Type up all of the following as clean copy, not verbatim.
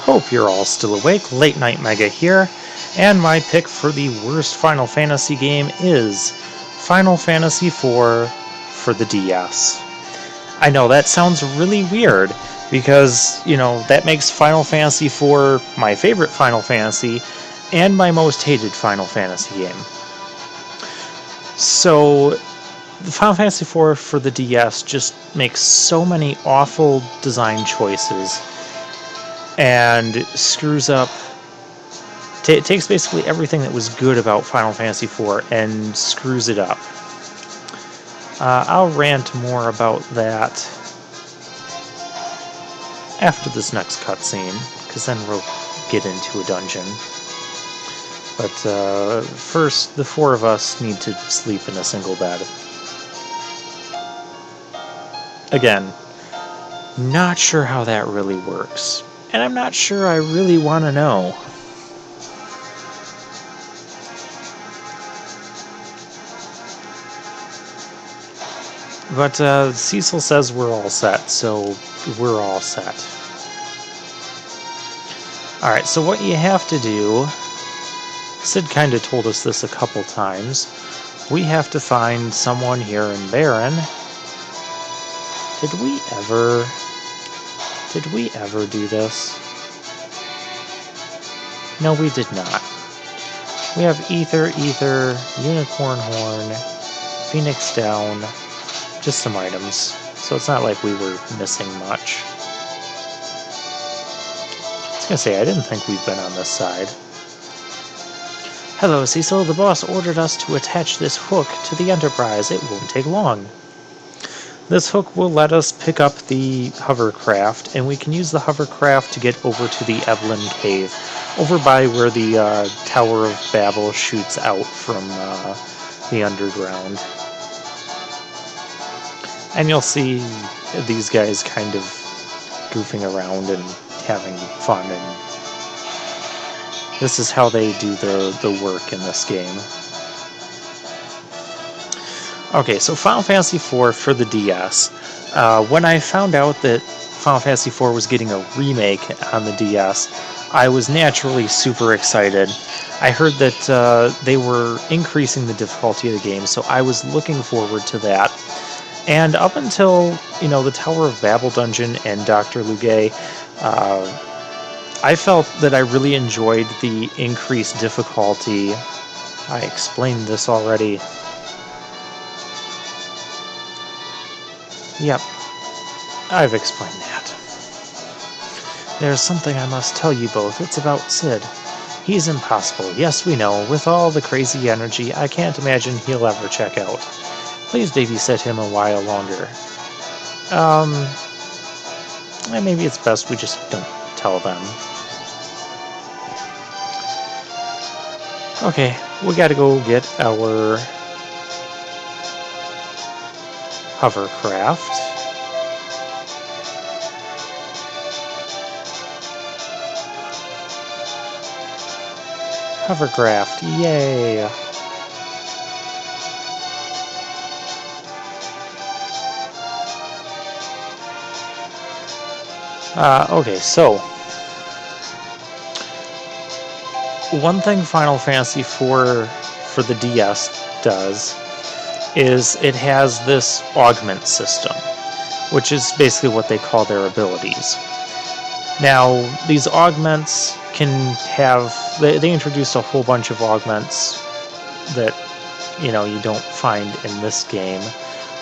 Hope you're all still awake. Late Night Mega here, and my pick for the worst Final Fantasy game is Final Fantasy IV for the DS. I know that sounds really weird because, that makes Final Fantasy IV my favorite Final Fantasy and my most hated Final Fantasy game. So, the Final Fantasy IV for the DS just makes so many awful design choices and screws up. It takes basically everything that was good about Final Fantasy IV and screws it up. I'll rant more about that after this next cutscene, because then we'll get into a dungeon. But first, the four of us need to sleep in a single bed. Again, not sure how that really works, and I'm not sure I really want to know. But Cecil says we're all set, so we're all set. Alright, so what you have to do, Sid kind of told us this a couple times, we have to find someone here in Baron. Did we ever do this? No, we did not. We have Ether, Unicorn Horn, Phoenix Down, just some items, so it's not like we were missing much. I was gonna say, I didn't think we'd been on this side. Hello, Cecil. The boss ordered us to attach this hook to the Enterprise. It won't take long. This hook will let us pick up the hovercraft, and we can use the hovercraft to get over to the Evelyn Cave, over by where the Tower of Babel shoots out from the underground. And you'll see these guys kind of goofing around and having fun, and this is how they do the work in this game. Okay, so Final Fantasy IV for the DS. When I found out that Final Fantasy IV was getting a remake on the DS, I was naturally super excited. I heard that they were increasing the difficulty of the game, so I was looking forward to that. And up until, the Tower of Babel dungeon and Dr. Lugay, I felt that I really enjoyed the increased difficulty. I explained this already. Yep, I've explained that. There's something I must tell you both. It's about Sid. He's impossible. Yes, we know. With all the crazy energy, I can't imagine he'll ever check out. Please babysit him a while longer. Maybe it's best we just don't tell them. Okay, we gotta go get our hovercraft. Hovercraft, yay! Okay, so one thing Final Fantasy IV for the DS does is it has this augment system, which is basically what they call their abilities. Now, these augments can have, they introduced a whole bunch of augments that, you don't find in this game.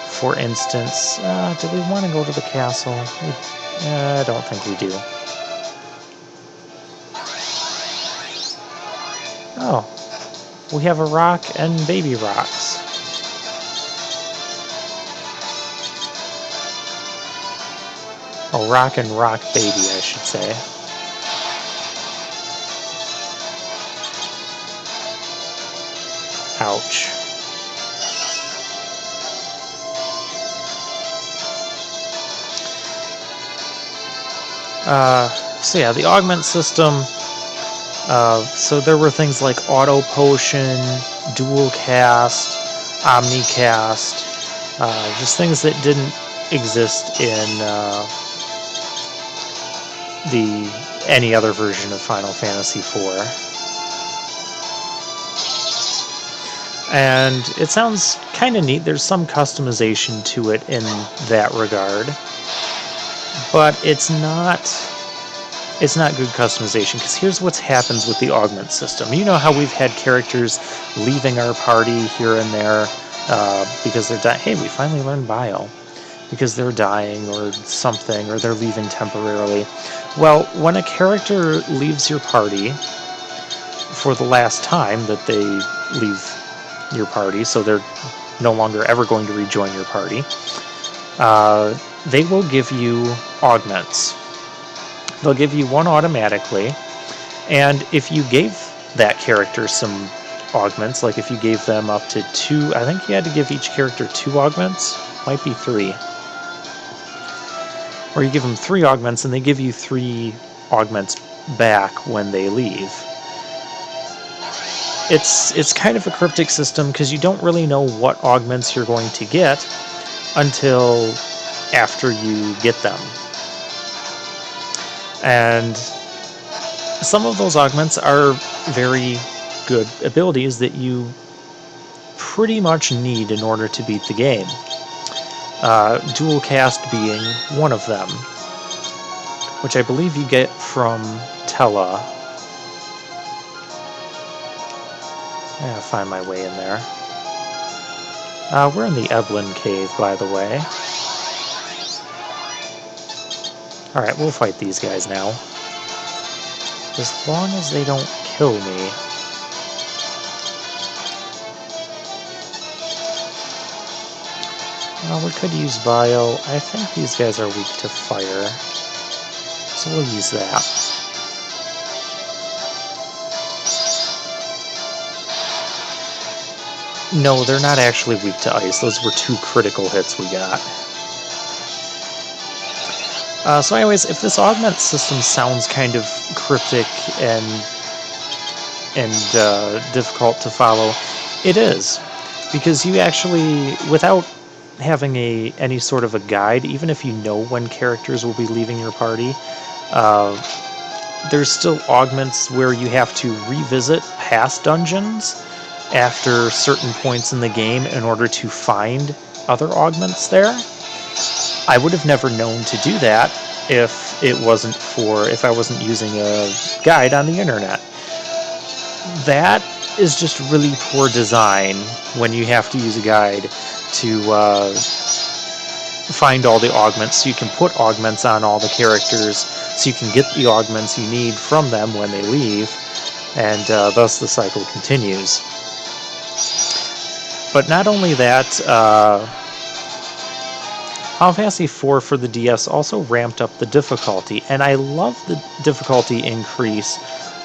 For instance, do we want to go to the castle? I don't think we do. Oh, we have a rock and baby rocks. Oh, rock and rock baby, I should say. Ouch. So yeah, the augment system, so there were things like auto potion, dual cast, omnicast, just things that didn't exist in the any other version of Final Fantasy IV. And it sounds kind of neat. There's some customization to it in that regard, but it's not good customization, because here's what happens with the augment system. You know how we've had characters leaving our party here and there because they're dying. Hey, we finally learned bio. Because they're dying or something, or they're leaving temporarily. Well, when a character leaves your party for the last time that they leave your party, so they're no longer ever going to rejoin your party, they will give you augments. They'll give you one automatically, and if you gave that character some augments, like if you gave them up to 2, I think you had to give each character 2 augments, might be 3. Or you give them 3 augments, and they give you 3 augments back when they leave. It's kind of a cryptic system, because you don't really know what augments you're going to get until after you get them. And some of those augments are very good abilities that you pretty much need in order to beat the game. Dual cast being one of them, which I believe you get from Tella. I gotta find my way in there. We're in the Eblin Cave, by the way. Alright, we'll fight these guys now. As long as they don't kill me. Well, we could use bio. I think these guys are weak to fire, so we'll use that. No, they're not actually weak to ice. Those were 2 critical hits we got. So anyways, if this augment system sounds kind of cryptic and difficult to follow, it is. Because you actually, without having any sort of a guide, even if you know when characters will be leaving your party, there's still augments where you have to revisit past dungeons after certain points in the game in order to find other augments there. I would have never known to do that if I wasn't using a guide on the internet. That is just really poor design when you have to use a guide to find all the augments, so you can put augments on all the characters, so you can get the augments you need from them when they leave, and thus the cycle continues. But not only that, Final Fantasy IV for the DS also ramped up the difficulty, and I love the difficulty increase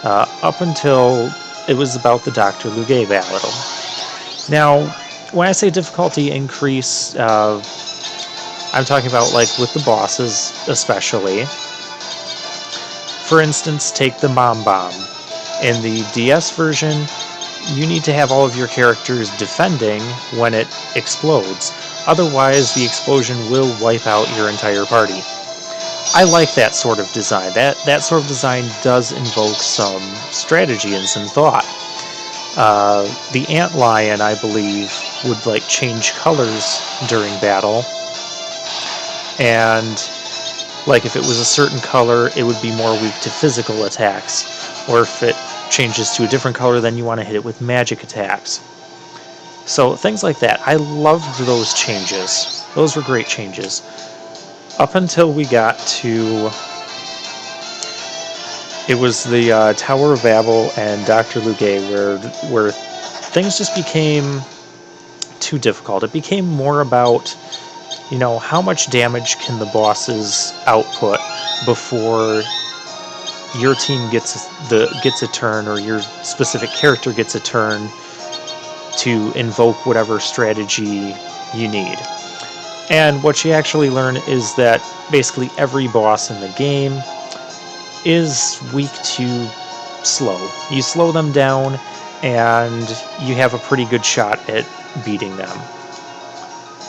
up until it was about the Dr. Lugue battle. Now, when I say difficulty increase, I'm talking about like with the bosses especially. For instance, take the Mom Bomb. In the DS version, you need to have all of your characters defending when it explodes. Otherwise, the explosion will wipe out your entire party. I like that sort of design. That sort of design does invoke some strategy and some thought. The Antlion, I believe, would like change colors during battle, and like if it was a certain color, it would be more weak to physical attacks, or if it changes to a different color, then you want to hit it with magic attacks. So things like that. I loved those changes. Those were great changes. Up until we got to... It was the Tower of Babel and Dr. Lugue where things just became too difficult. It became more about, you know, how much damage can the bosses output before your team gets a turn, or your specific character gets a turn to invoke whatever strategy you need. And what you actually learn is that basically every boss in the game is weak to slow. You slow them down, and you have a pretty good shot at beating them.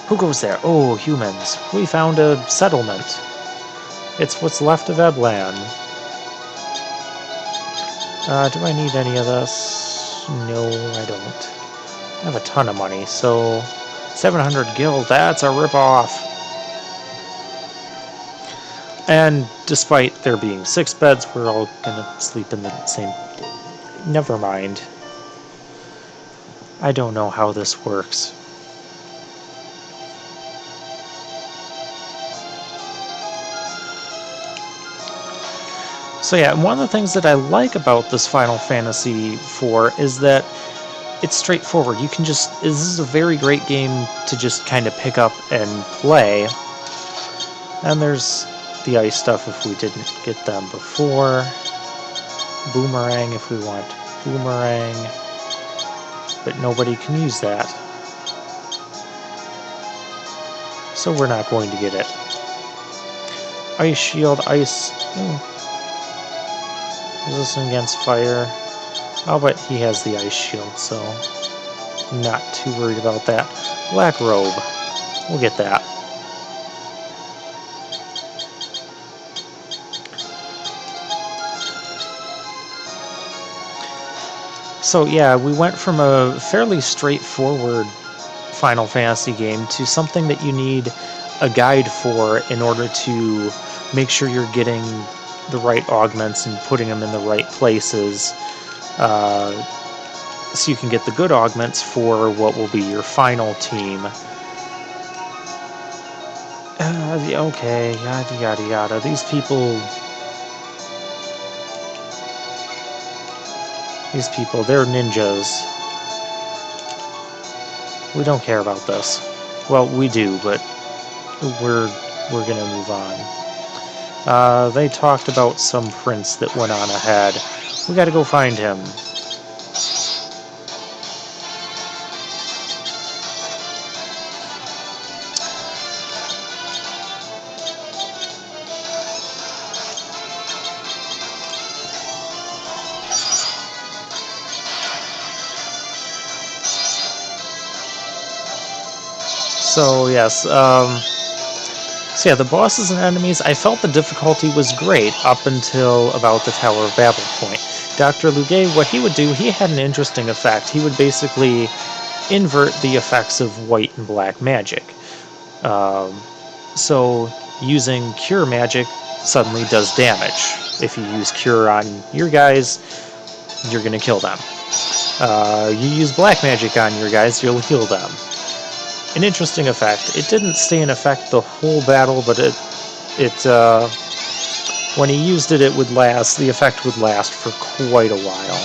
Who goes there? Oh, humans. We found a settlement. It's what's left of Eblan. Do I need any of this? No, I don't. I have a ton of money, so 700 gil, that's a ripoff. And despite there being 6 beds, we're all gonna sleep in the same... Never mind. I don't know how this works. So yeah, one of the things that I like about this Final Fantasy IV is that it's straightforward. You can just... This is a very great game to just kind of pick up and play. And there's the ice stuff if we didn't get them before. Boomerang if we want boomerang. But nobody can use that. So we're not going to get it. Ice shield, ice... Resistant against fire. Oh, but he has the ice shield, so not too worried about that. Black robe. We'll get that. So yeah, we went from a fairly straightforward Final Fantasy game to something that you need a guide for in order to make sure you're getting the right augments and putting them in the right places, so you can get the good augments for what will be your final team. Okay, yada yada yada. These people, they're ninjas. We don't care about this. Well, we do, but we're gonna move on. They talked about some prince that went on ahead. We gotta go find him. So yes, so yeah, the bosses and enemies, I felt the difficulty was great up until about the Tower of Babel point. Dr. Lugue, what he would do, he had an interesting effect. He would basically invert the effects of white and black magic. So using Cure magic suddenly does damage. If you use Cure on your guys, you're going to kill them. You use black magic on your guys, you'll heal them. An interesting effect. It didn't stay in effect the whole battle, but when he used it, it would last. The effect would last for quite a while.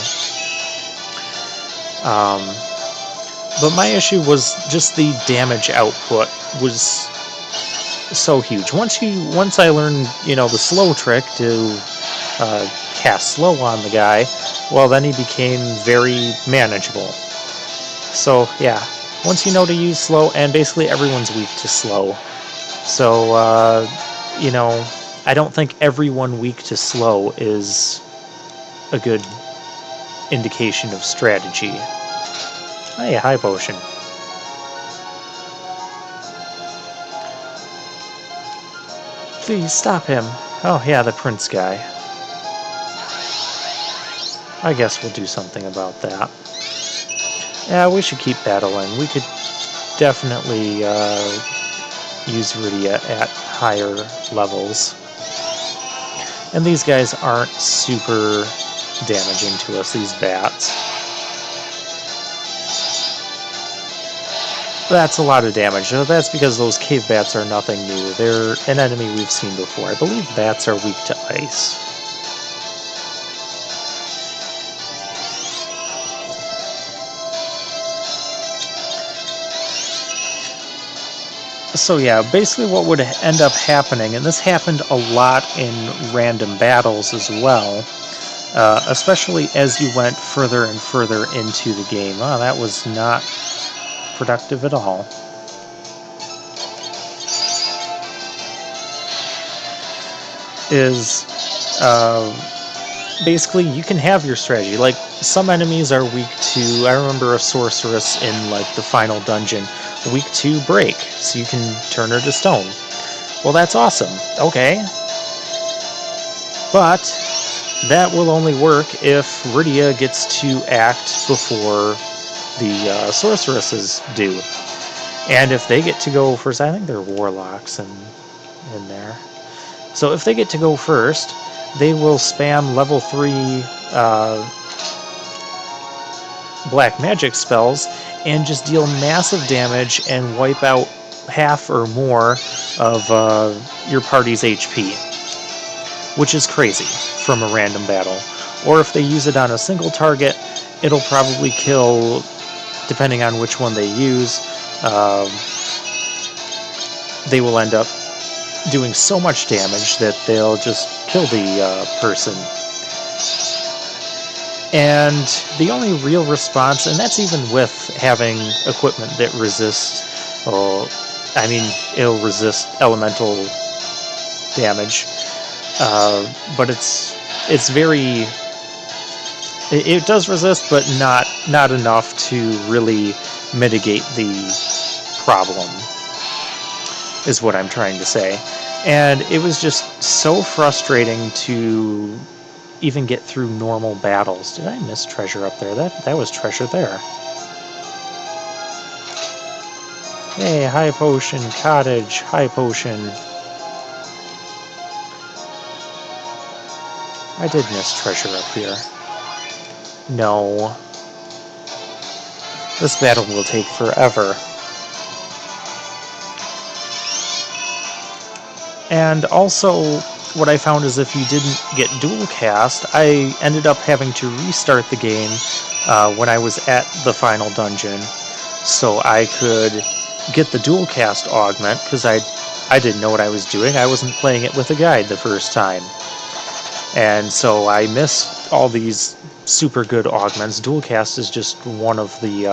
But my issue was just the damage output was so huge. Once I learned, the slow trick to cast slow on the guy, well, then he became very manageable. So yeah. Once you know to use slow, and basically everyone's weak to slow. So, I don't think everyone weak to slow is a good indication of strategy. Hey, high potion. Please stop him. Oh, yeah, the prince guy. I guess we'll do something about that. Yeah, we should keep battling. We could definitely use Rydia at higher levels. And these guys aren't super damaging to us, these bats. That's a lot of damage. That's because those cave bats are nothing new. They're an enemy we've seen before. I believe bats are weak to ice. So yeah, basically what would end up happening, and this happened a lot in random battles as well, especially as you went further and further into the game. Oh, that was not productive at all. Is basically you can have your strategy. Like, some enemies are weak to, I remember a sorceress in like the final dungeon, weak to break, so you can turn her to stone. Well, that's awesome. Okay. But that will only work if Rydia gets to act before the sorceresses do. And if they get to go first, I think they're warlocks in there. So if they get to go first, they will spam level 3 black magic spells and just deal massive damage and wipe out half or more of your party's HP, which is crazy from a random battle. Or if they use it on a single target, it'll probably kill, depending on which one they use, they will end up doing so much damage that they'll just kill the person. And the only real response, and that's even with having equipment that resists, it'll resist elemental damage, but it's very, it does resist, but not enough to really mitigate the problem, is what I'm trying to say. And it was just so frustrating to even get through normal battles. Did I miss treasure up there? That was treasure there. Hey, high potion, cottage, high potion. I did miss treasure up here. No. This battle will take forever. And also, what I found is if you didn't get dual cast, I ended up having to restart the game when I was at the final dungeon, so I could get the dual cast augment, because I didn't know what I was doing. I wasn't playing it with a guide the first time. And so I missed all these super good augments. Dual cast is just one of the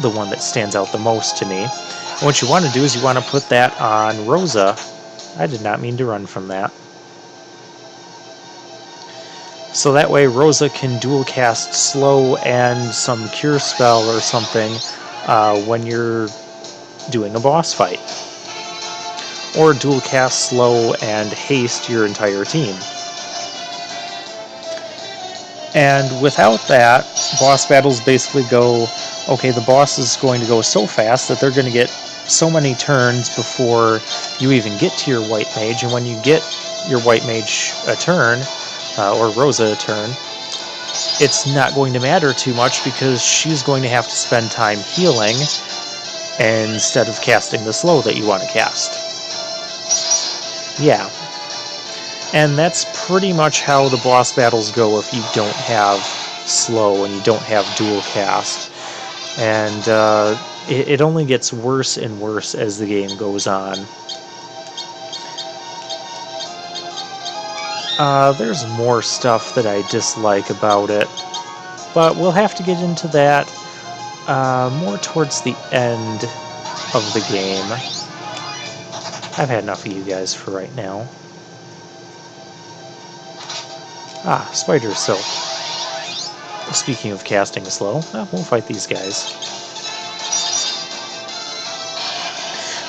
one that stands out the most to me. And what you want to do is you want to put that on Rosa. I did not mean to run from that. So that way Rosa can dual cast slow and some cure spell or something when you're doing a boss fight. Or dual cast slow and haste your entire team. And without that, boss battles basically go, okay, the boss is going to go so fast that they're going to get so many turns before you even get to your white mage, and when you get your white mage a turn, or Rosa a turn, it's not going to matter too much because she's going to have to spend time healing instead of casting the slow that you want to cast. Yeah. And that's pretty much how the boss battles go if you don't have slow and you don't have dual cast. And it only gets worse and worse as the game goes on. There's more stuff that I dislike about it, but we'll have to get into that more towards the end of the game. I've had enough of you guys for right now. Ah, spider silk. Speaking of casting slow, we'll fight these guys.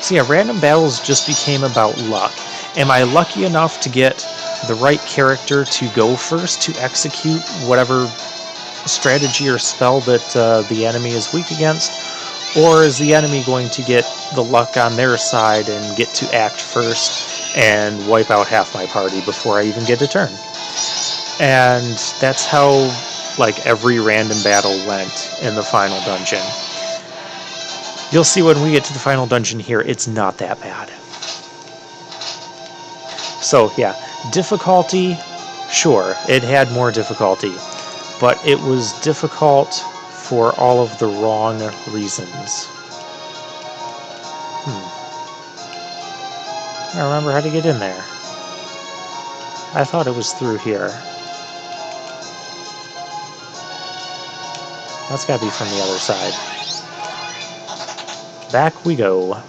So yeah, random battles just became about luck. Am I lucky enough to get the right character to go first to execute whatever strategy or spell that the enemy is weak against? Or is the enemy going to get the luck on their side and get to act first and wipe out half my party before I even get a turn? And that's how, like, every random battle went in the final dungeon. You'll see when we get to the final dungeon here, it's not that bad. So, yeah, difficulty, sure, it had more difficulty, but it was difficult for all of the wrong reasons. I don't remember how to get in there. I thought it was through here. That's gotta be from the other side. Back we go.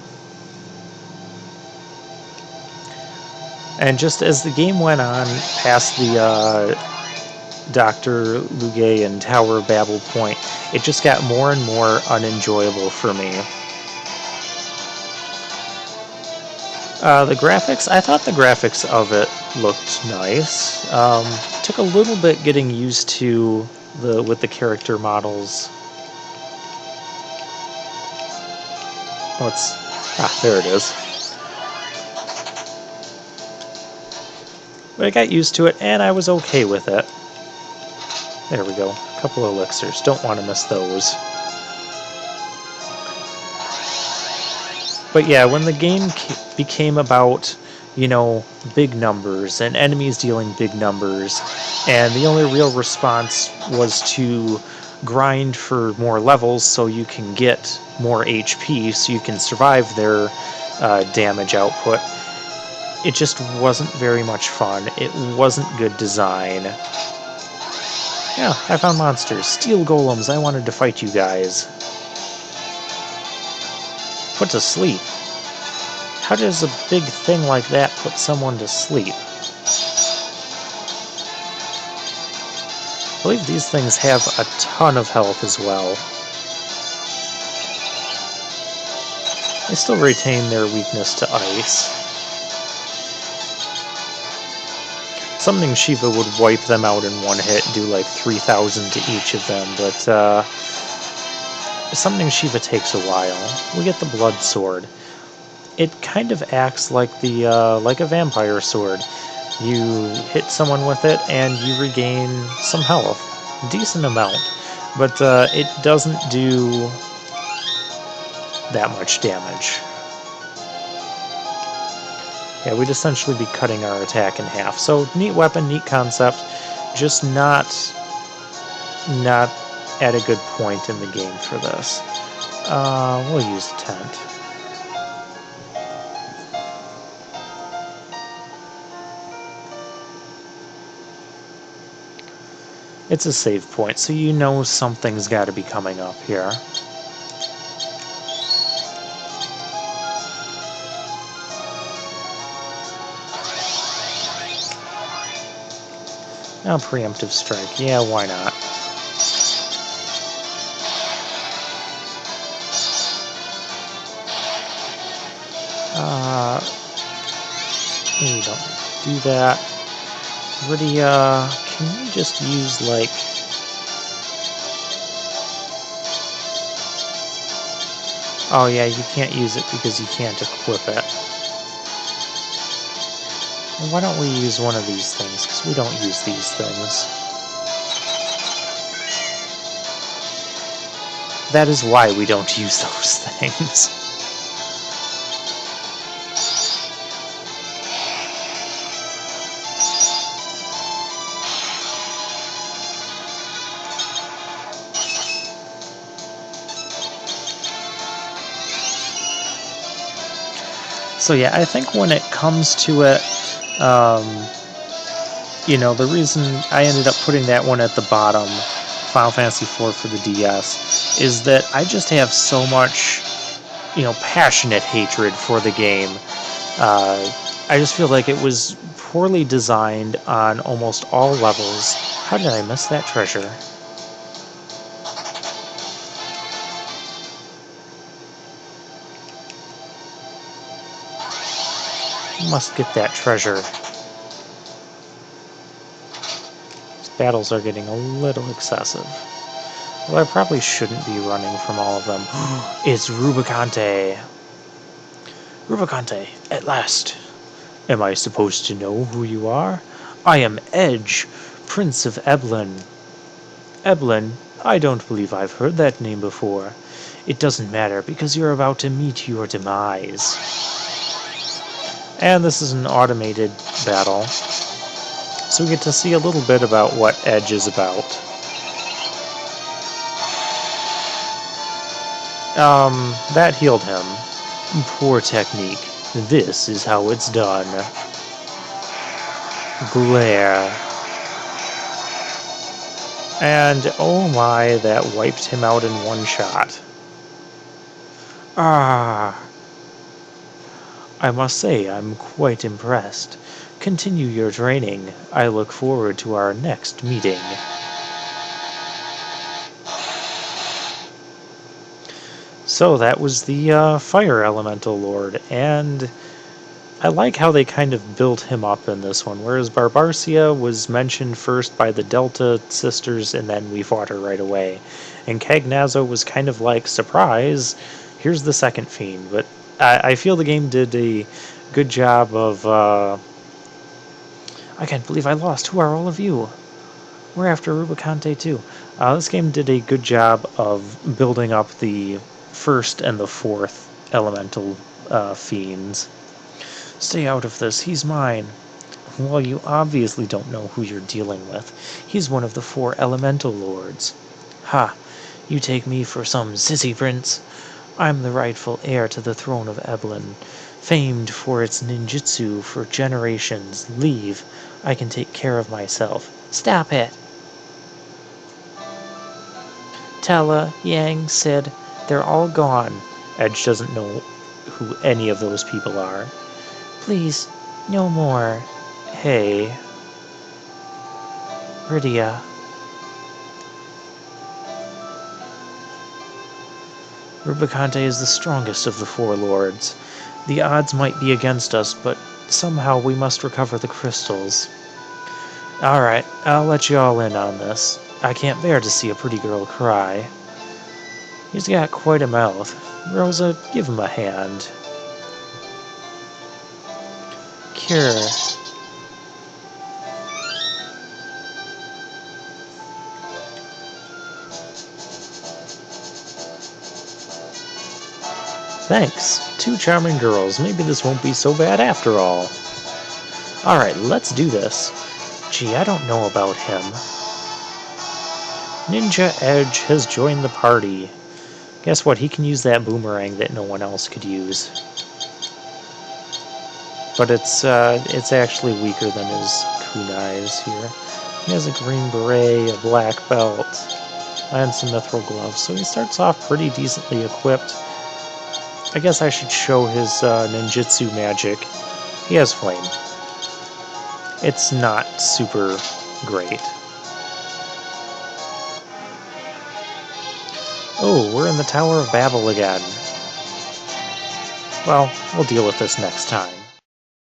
And just as the game went on past the Dr. Lugay and Tower of Babel point, it just got more and more unenjoyable for me. The graphics, I thought the graphics of it looked nice. Took a little bit getting used to with the character models. There it is. But I got used to it, and I was okay with it. There we go. A couple of elixirs. Don't want to miss those. But yeah, when the game became about, you know, big numbers and enemies dealing big numbers, and the only real response was to grind for more levels so you can get more HP so you can survive their damage output, it just wasn't very much fun. It wasn't good design. Yeah, I found monsters. Steel golems. I wanted to fight you guys. Put to sleep. How does a big thing like that put someone to sleep? I believe these things have a ton of health as well. They still retain their weakness to ice. Summoning Shiva would wipe them out in one hit, do like 3,000 to each of them, but Summoning Shiva takes a while. We get the Blood Sword. It kind of acts like like a vampire sword. You hit someone with it and you regain some health, a decent amount, but it doesn't do that much damage. Yeah, we'd essentially be cutting our attack in half. So neat weapon, neat concept, just not at a good point in the game for this. We'll use the tent. It's a save point, so you know something's got to be coming up here. Now, preemptive strike. Yeah, why not? We don't do that. Rydia, can you just use, like... Oh yeah, you can't use it because you can't equip it. Well, why don't we use one of these things? Because we don't use these things. That is why we don't use those things. So yeah, I think when it comes to it, you know, the reason I ended up putting that one at the bottom, Final Fantasy IV for the DS, is that I just have so much, you know, passionate hatred for the game. I just feel like it was poorly designed on almost all levels. How did I miss that treasure? Must get that treasure. These battles are getting a little excessive. Well, I probably shouldn't be running from all of them. It's Rubicante. Rubicante, at last. Am I supposed to know who you are? I am Edge, Prince of Eblan. Eblan? I don't believe I've heard that name before. It doesn't matter, because you're about to meet your demise. And this is an automated battle, so we get to see a little bit about what Edge is about. That healed him. Poor technique. This is how it's done. Glare. And oh my, that wiped him out in one shot. Ah. I must say, I'm quite impressed. Continue your training. I look forward to our next meeting. So that was the Fire Elemental Lord, and I like how they kind of built him up in this one, whereas Barbarcia was mentioned first by the Delta sisters and then we fought her right away. And Cagnazzo was kind of like, surprise, here's the second fiend. But I feel the game did a good job of, I can't believe I lost. Who are all of you? We're after Rubicante too. This game did a good job of building up the first and the fourth elemental fiends. Stay out of this, he's mine. Well, you obviously don't know who you're dealing with. He's one of the 4 elemental lords. Ha! You take me for some sissy prince? I'm the rightful heir to the throne of Eblan, famed for its ninjutsu for generations. Leave. I can take care of myself. Stop it! Tella, Yang, Sid, they're all gone. Edge doesn't know who any of those people are. Please, no more. Hey. Rydia. Rubicante is the strongest of the 4 lords. The odds might be against us, but somehow we must recover the crystals. Alright, I'll let you all in on this. I can't bear to see a pretty girl cry. He's got quite a mouth. Rosa, give him a hand. Cure. Thanks. 2 charming girls. Maybe this won't be so bad after all. Alright, let's do this. Gee, I don't know about him. Ninja Edge has joined the party. Guess what? He can use that boomerang that no one else could use. But it's actually weaker than his kunais here. He has a green beret, a black belt, and some mithril gloves, so he starts off pretty decently equipped. I guess I should show his ninjutsu magic. He has flame. It's not super great. Oh, we're in the Tower of Babel again. Well, we'll deal with this next time.